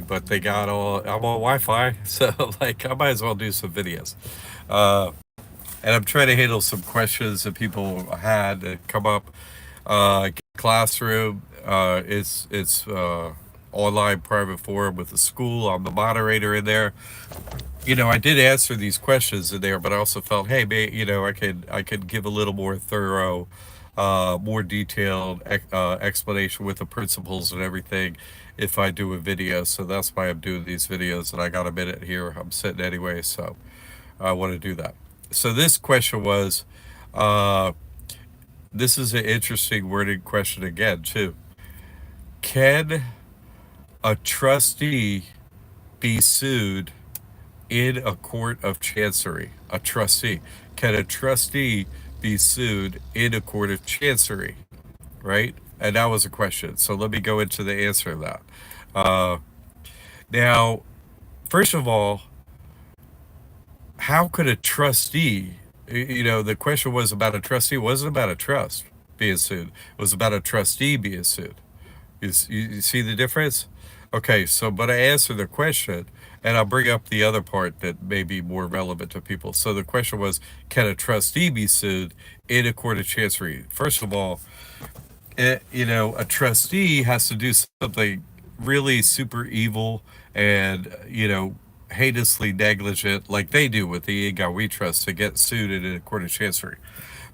but they got all, I'm on Wi-Fi, so like I might as well do some videos. Uh, and I'm trying to handle some questions that people had that come up. Classroom, it's online private forum with the school. I'm the moderator in there. I did answer these questions in there, but I also felt, hey, I could give a little more thorough, more detailed explanation with the principles and everything if I do a video. So that's why I'm doing these videos, and I got a minute here. I'm sitting anyway, so I want to do that. So this question was, uh, this is an interesting worded question again too. Can a trustee be sued in a court of chancery? A trustee. Can a trustee be sued in a court of chancery? Right? And that was a question. So let me go into the answer of that. Uh, now, first of all, how could a trustee, the question was about a trustee, it wasn't about a trust being sued. It was about a trustee being sued. You see the difference? Okay, so, but I answered the question, and I'll bring up the other part that may be more relevant to people. So the question was, can a trustee be sued in a court of chancery? First of all, a trustee has to do something really super evil and, heinously negligent, like they do with the Inga We Trust, to get sued in a court of chancery.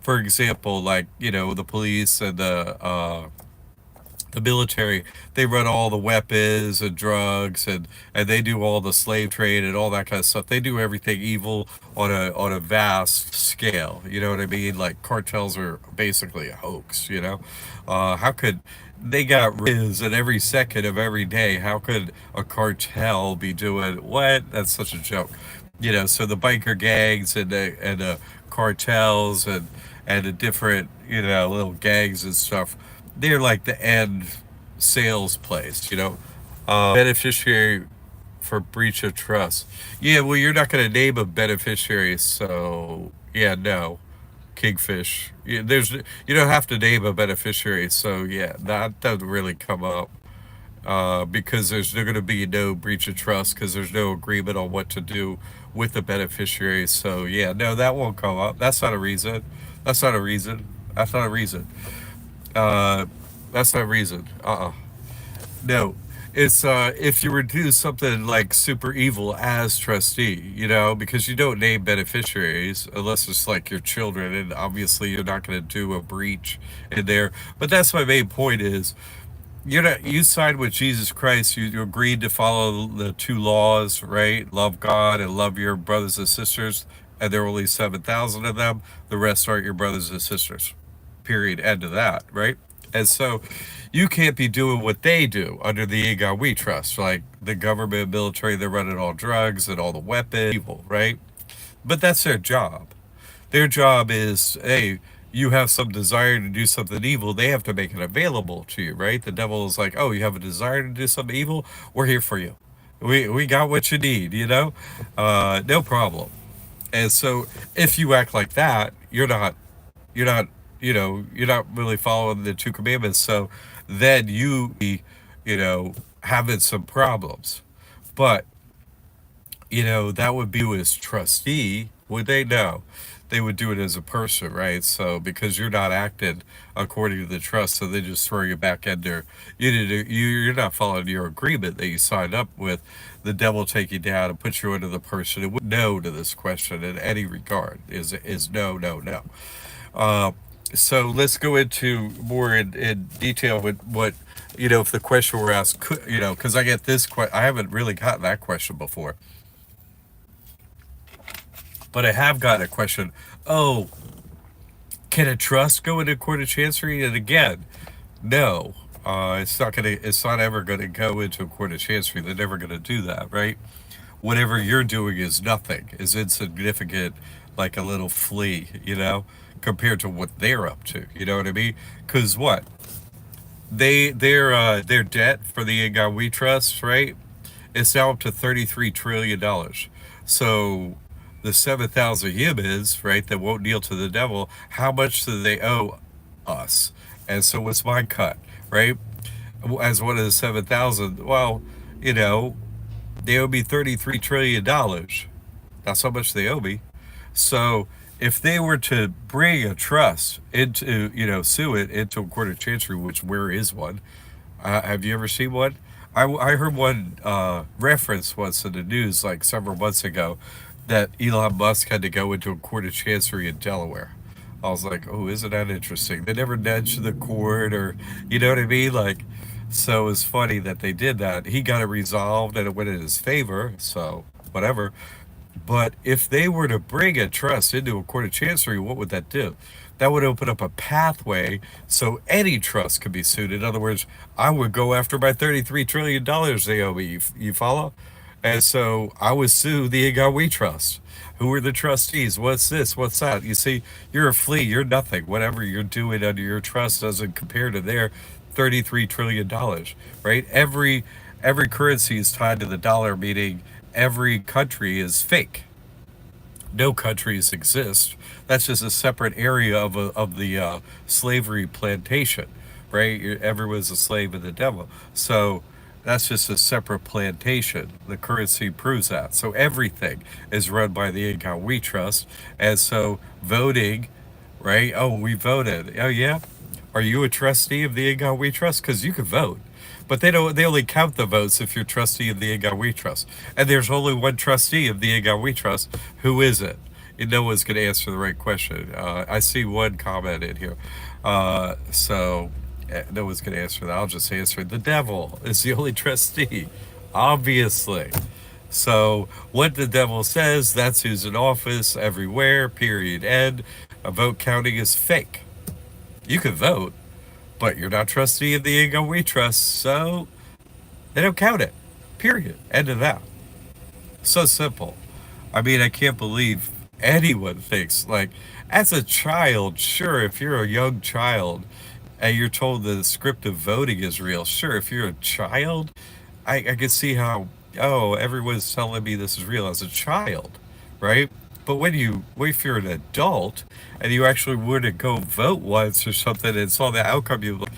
For example, like, the police and the military, they run all the weapons and drugs, and they do all the slave trade and all that kind of stuff. They do everything evil on a vast scale. You know what I mean? Like cartels are basically a hoax. How could they got riz at every second of every day? How could a cartel be doing what? That's such a joke. So the biker gangs and the cartels and the different little gangs and stuff, they're like the end sales place. Beneficiary for breach of trust. Yeah, well, you're not going to name a beneficiary, so yeah, no. Kingfish. Yeah, you don't have to name a beneficiary, so yeah, that doesn't really come up. Because there's going to be no breach of trust because there's no agreement on what to do with the beneficiary. So yeah, no, that won't come up. That's not a reason. That's not a reason. That's not a reason. Uh, that's not a reason. No. It's if you were to do something like super evil as trustee, because you don't name beneficiaries unless it's like your children, and obviously you're not going to do a breach in there. But that's my main point is you signed with Jesus Christ. You agreed to follow the two laws, right? Love God and love your brothers and sisters. And there are only 7,000 of them. The rest aren't your brothers and sisters. Period. End of that, right? And so you can't be doing what they do under the God we trust. Like the government, military, they're running all drugs and all the weapons, evil, right? But that's their job. Their job is, hey, you have some desire to do something evil, they have to make it available to you, right? The devil is like, oh, you have a desire to do something evil? We're here for you. We got what you need. No problem. And so if you act like that, you're not, you're not really following the two commandments. So then having some problems. But that would be you as trustee, would they? No. They would do it as a person, right? So because you're not acting according to the trust, so they just throw you back under. You're not following your agreement that you signed up with. The devil take you down and put you under the person. It would no to this question in any regard is no, no, no. Uh, so let's go into more in detail with what if the question were asked, because I get this question. I haven't really gotten that question before. But I have gotten a question. Oh, can a trust go into court of chancery? And again, no. It's not gonna. It's not ever gonna go into a court of chancery. They're never gonna do that, right? Whatever you're doing is nothing. Is insignificant, like a little flea, compared to what they're up to. You know what I mean? Because what their debt for the God we trust, right? It's now up to $33 trillion. So the 7,000 humans, right, that won't kneel to the devil, how much do they owe us? And so what's my cut, right? As one of the 7,000, well, You know, they owe me $33 trillion. That's how much they owe me. So if they were to bring a trust into, sue it into a court of chancery, which where is one? Have you ever seen one? I heard one reference once in the news like several months ago that Elon Musk had to go into a court of chancery in Delaware. I was like, oh, isn't that interesting? They never nudged the court or, you know what I mean? Like, so it's funny that they did that. He got it resolved and it went in his favor. So, whatever. But if they were to bring a trust into a court of chancery, what would that do? That would open up a pathway so any trust could be sued. In other words, I would go after my $33 trillion they owe me. You follow? And so I would sue the Igawi Trust. Who are the trustees? What's this? What's that? You see, you're a flea. You're nothing. Whatever you're doing under your trust doesn't compare to their $33 trillion, right? Every currency is tied to the dollar, meaning every country is fake. No countries exist. That's just a separate area of the slavery plantation, right? Everyone's a slave of the devil. So that's just a separate plantation. The currency proves that. So everything is run by the income we trust. And so voting, right? Oh, we voted. Oh, yeah. Are you a trustee of the income we trust? Because you can vote. But they don't. They only count the votes if you're trustee of the Igawi Trust, and there's only one trustee of the Igawi Trust. Who is it? And no one's going to answer the right question. I see one comment in here, so no one's going to answer that. I'll just answer. The devil is the only trustee, obviously. So what the devil says, that's who's in office everywhere. Period. End. A vote counting is fake. You can vote, but you're not trustee of the income we trust, so they don't count it. Period. End of that. So simple. I mean, I can't believe anyone thinks like as a child, sure, if you're a young child and you're told the script of voting is real, sure, if you're a child, I can see how, oh, everyone's telling me this is real as a child, right? But if you're an adult and you actually were to go vote once or something and saw the outcome, you like,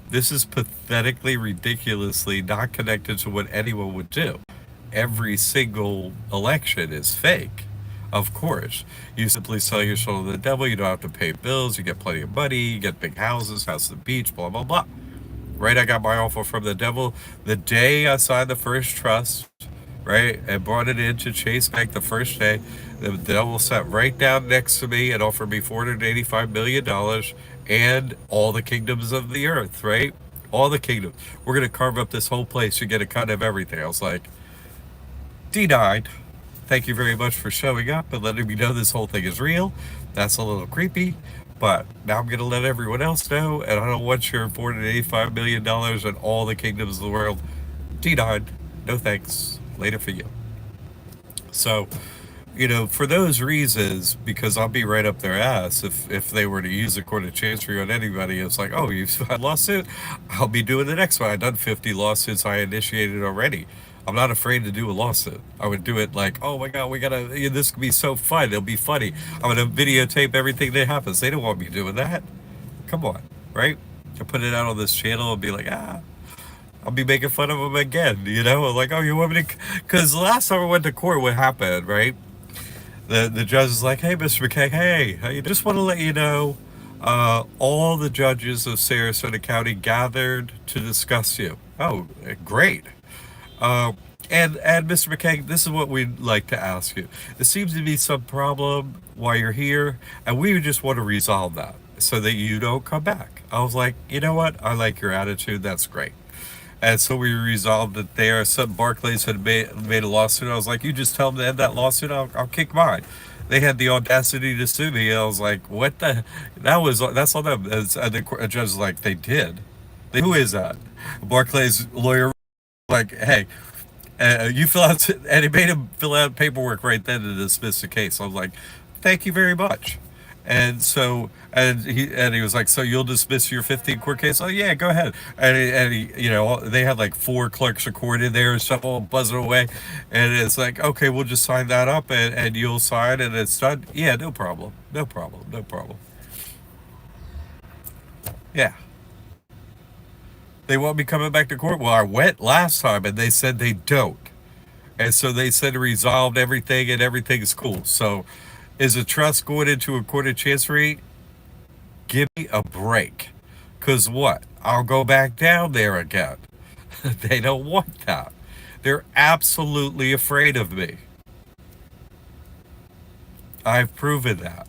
this is pathetically, ridiculously not connected to what anyone would do. Every single election is fake. Of course, you simply sell your soul to the devil. You don't have to pay bills. You get plenty of money. You get big houses, house at the beach, blah blah blah. Right? I got my offer from the devil the day I signed the first trust, right? And brought it into Chase Bank the first day. The devil sat right down next to me and offered me $485 million and all the kingdoms of the earth, right? All the kingdoms. We're going to carve up this whole place. You get a cut of everything. I was like, denied. Thank you very much for showing up and letting me know this whole thing is real. That's a little creepy, but now I'm going to let everyone else know, and I don't want your $485 million and all the kingdoms of the world. Denied. No thanks. Later for you. So, for those reasons, because I'll be right up their ass if they were to use a court of chancery on anybody. It's like, oh, you've had a lawsuit? I'll be doing the next one. I've done 50 lawsuits I initiated already. I'm not afraid to do a lawsuit. I would do it like, oh my God, we gotta, this could be so fun. It'll be funny. I'm gonna videotape everything that happens. They don't want me doing that. Come on, right? I put it out on this channel and be like, I'll be making fun of them again, Like, oh, you want me to? Because the last time I went to court, what happened, right? The judge is like, hey, Mr. McKay, hey, I just want to let you know, all the judges of Sarasota County gathered to discuss you. Oh, great. Uh, and Mr. McKay, this is what we'd like to ask you. There seems to be some problem while you're here, and we just want to resolve that so that you don't come back. I was like, you know what? I like your attitude. That's great. And so we resolved it there. Some Barclays had made a lawsuit. I was like, you just tell them to end that lawsuit. I'll kick mine. They had the audacity to sue me. I was like, what the? That's on them. And the judge was like, they did. Who is that? Barclays lawyer like, hey, you fill out, and he made him fill out paperwork right then to dismiss the case. I was like, thank you very much. And so, and he was like, so you'll dismiss your 15 court case? Oh yeah, go ahead. And they had like 4 clerks of court in there and stuff all buzzing away. And it's like, okay, we'll just sign that up and you'll sign and it's done. Yeah, no problem. No problem. No problem. Yeah. They want me coming back to court. Well, I went last time and they said they don't. And so they said it resolved everything and everything's cool. So is a trust going into a court of chancery? Give me a break. Because what? I'll go back down there again. They don't want that. They're absolutely afraid of me. I've proven that.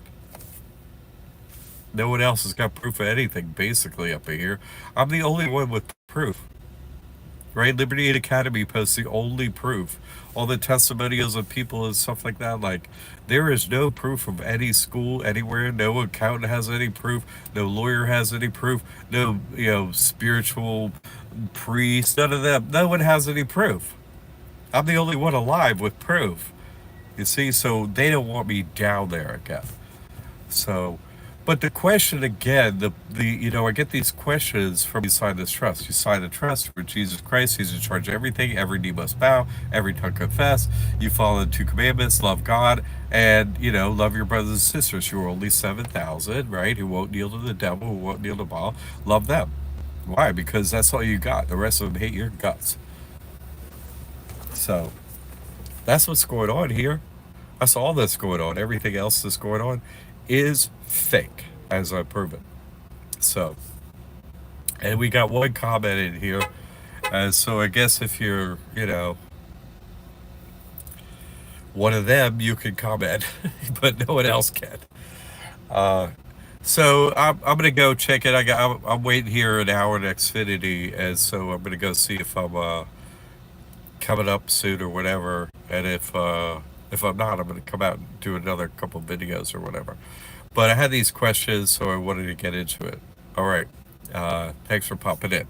No one else has got proof of anything, basically, up here. I'm the only one with proof. Right? Liberty Aid Academy posts the only proof. All the testimonials of people and stuff like that. Like, there is no proof of any school anywhere. No accountant has any proof. No lawyer has any proof. No, spiritual priest. None of them. No one has any proof. I'm the only one alive with proof. You see, so they don't want me down there again. So, but the question again, I get these questions from you sign this trust. You sign the trust with Jesus Christ. He's in charge of everything. Every knee must bow. Every tongue confess. You follow the two commandments. Love God and love your brothers and sisters who are only 7,000, right? Who won't kneel to the devil. Who won't kneel to Baal. Love them. Why? Because that's all you got. The rest of them hate your guts. So that's what's going on here. That's all that's going on. Everything else that's going on is fake, as I've proven. So, and we got one comment in here. So I guess if you're, one of them, you can comment, but no one else can. Uh, so I'm gonna go check it. I'm waiting here an hour at Xfinity, and so I'm gonna go see if I'm coming up soon or whatever. And if I'm not, I'm gonna come out and do another couple videos or whatever. But I had these questions, so I wanted to get into it. All right. Thanks for popping in.